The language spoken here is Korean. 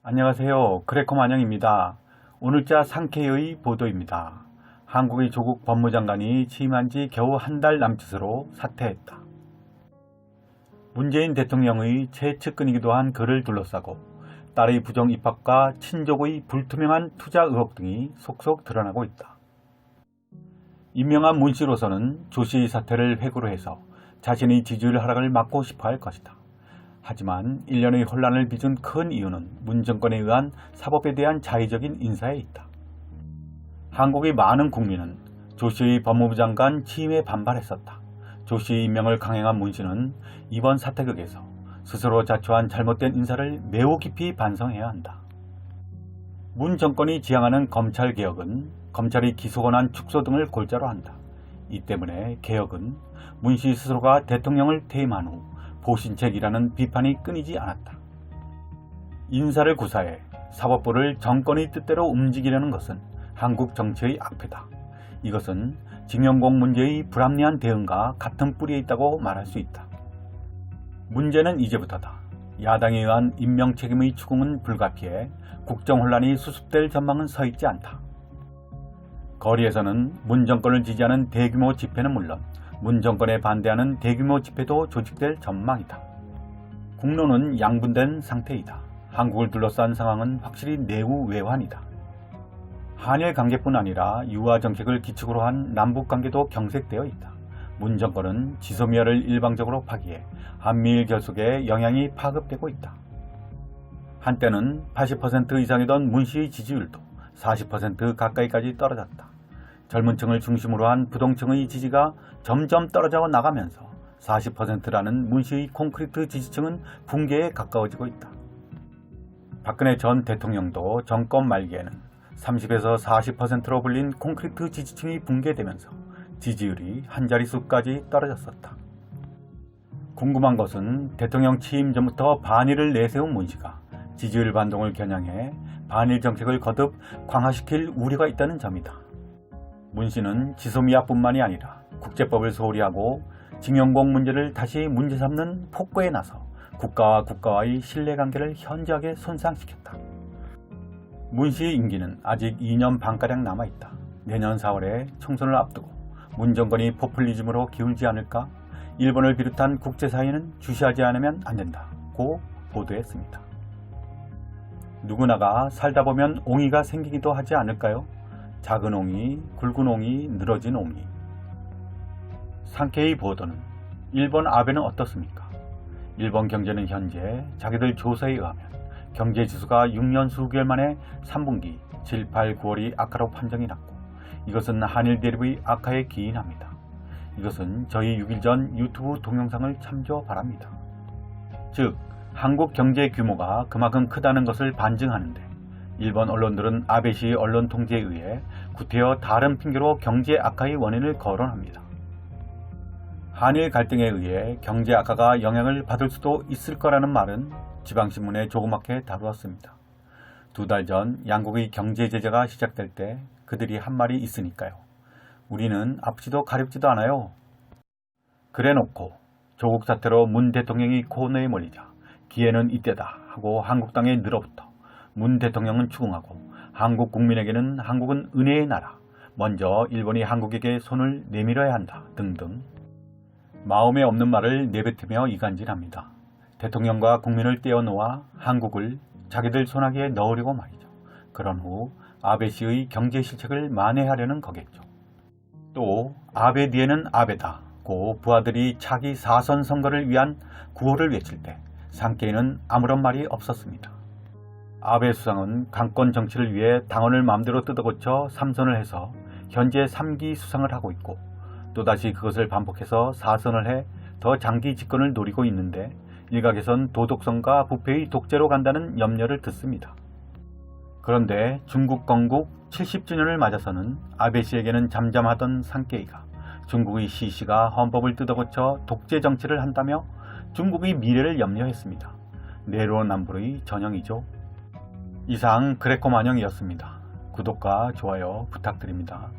안녕하세요. 그래커만영입니다. 오늘자 상케이의 보도입니다. 한국의 조국 법무장관이 취임한 지 겨우 한 달 남짓으로 사퇴했다. 문재인 대통령의 최측근이기도 한 그를 둘러싸고 딸의 부정 입학과 친족의 불투명한 투자 의혹 등이 속속 드러나고 있다. 임명한 문 씨로서는 조 씨의 사퇴를 회고로 해서 자신의 지지율 하락을 막고 싶어 할 것이다. 하지만 1년의 혼란을 빚은 큰 이유는 문 정권에 의한 사법에 대한 자의적인 인사에 있다. 한국의 많은 국민은 조 씨의 법무부 장관 취임에 반발했었다. 조 씨의 임명을 강행한 문 씨는 이번 사태극에서 스스로 자초한 잘못된 인사를 매우 깊이 반성해야 한다. 문 정권이 지향하는 검찰개혁은 검찰의 기소권한 축소 등을 골자로 한다. 이 때문에 개혁은 문 씨 스스로가 대통령을 퇴임한 후 보신책이라는 비판이 끊이지 않았다. 인사를 구사해 사법부를 정권의 뜻대로 움직이려는 것은 한국 정치의 악폐다. 이것은 징용공 문제의 불합리한 대응과 같은 뿌리에 있다고 말할 수 있다. 문제는 이제부터다. 야당에 의한 임명 책임의 추궁은 불가피해 국정 혼란이 수습될 전망은 서 있지 않다. 거리에서는 문 정권을 지지하는 대규모 집회는 물론 문 정권에 반대하는 대규모 집회도 조직될 전망이다. 국론은 양분된 상태이다. 한국을 둘러싼 상황은 확실히 내후 외환이다. 한일 관계뿐 아니라 유화 정책을 기축으로 한 남북 관계도 경색되어 있다. 문 정권은 지소미아를 일방적으로 파기해 한미일 결속에 영향이 파급되고 있다. 한때는 80% 이상이던 문 씨의 지지율도 40% 가까이까지 떨어졌다. 젊은 층을 중심으로 한 부동층의 지지가 점점 떨어져 나가면서 40%라는 문 씨의 콘크리트 지지층은 붕괴에 가까워지고 있다. 박근혜 전 대통령도 정권 말기에는 30에서 40%로 불린 콘크리트 지지층이 붕괴되면서 지지율이 한 자릿수까지 떨어졌었다. 궁금한 것은 대통령 취임 전부터 반일을 내세운 문 씨가 지지율 반동을 겨냥해 반일 정책을 거듭 강화시킬 우려가 있다는 점이다. 문 씨는 지소미아뿐만이 아니라 국제법을 소홀히 하고 징용공 문제를 다시 문제 삼는 폭거에 나서 국가와 국가와의 신뢰관계를 현저하게 손상시켰다. 문 씨의 임기는 아직 2년 반가량 남아있다. 내년 4월에 총선을 앞두고 문 정권이 포퓰리즘으로 기울지 않을까 일본을 비롯한 국제사회는 주시하지 않으면 안 된다고 보도했습니다. 누구나가 살다 보면 옹이가 생기기도 하지 않을까요? 작은 옹이, 굵은 옹이, 늘어진 옹이. 상케이 보도는 일본 아베는 어떻습니까? 일본 경제는 현재 자기들 조사에 의하면 경제지수가 6년 수개월 만에 3분기 7, 8, 9월이 악화로 판정이 났고 이것은 한일 대립의 악화에 기인합니다. 이것은 저희 6일 전 유튜브 동영상을 참조 바랍니다. 즉, 한국 경제 규모가 그만큼 크다는 것을 반증하는데 일본 언론들은 아베 씨의 언론 통제에 의해 구태여 다른 핑계로 경제 악화의 원인을 거론합니다. 한일 갈등에 의해 경제 악화가 영향을 받을 수도 있을 거라는 말은 지방신문에 조그맣게 다루었습니다. 2달 전 양국의 경제 제재가 시작될 때 그들이 한 말이 있으니까요. 우리는 아프지도 가렵지도 않아요. 그래놓고 조국 사태로 문 대통령이 코너에 몰리자 기회는 이때다 하고 한국당에 늘어붙어 문 대통령은 추궁하고 한국 국민에게는 한국은 은혜의 나라, 먼저 일본이 한국에게 손을 내밀어야 한다 등등 마음에 없는 말을 내뱉으며 이간질합니다. 대통령과 국민을 떼어놓아 한국을 자기들 손아귀에 넣으려고 말이죠. 그런 후 아베 씨의 경제 실책을 만회하려는 거겠죠. 또 아베 뒤에는 아베다고 부하들이 차기 4선 선거를 위한 구호를 외칠 때 상케이는 아무런 말이 없었습니다. 아베 수상은 강권 정치를 위해 당원을 마음대로 뜯어고쳐 3선을 해서 현재 3기 수상을 하고 있고 또다시 그것을 반복해서 4선을 해 더 장기 집권을 노리고 있는데 일각에선 도덕성과 부패의 독재로 간다는 염려를 듣습니다. 그런데 중국 건국 70주년을 맞아서는 아베 씨에게는 잠잠하던 상케이가 중국의 시시가 헌법을 뜯어고쳐 독재 정치를 한다며 중국의 미래를 염려했습니다. 내로남불의 전형이죠. 이상 그래커만영이었습니다. 구독과 좋아요 부탁드립니다.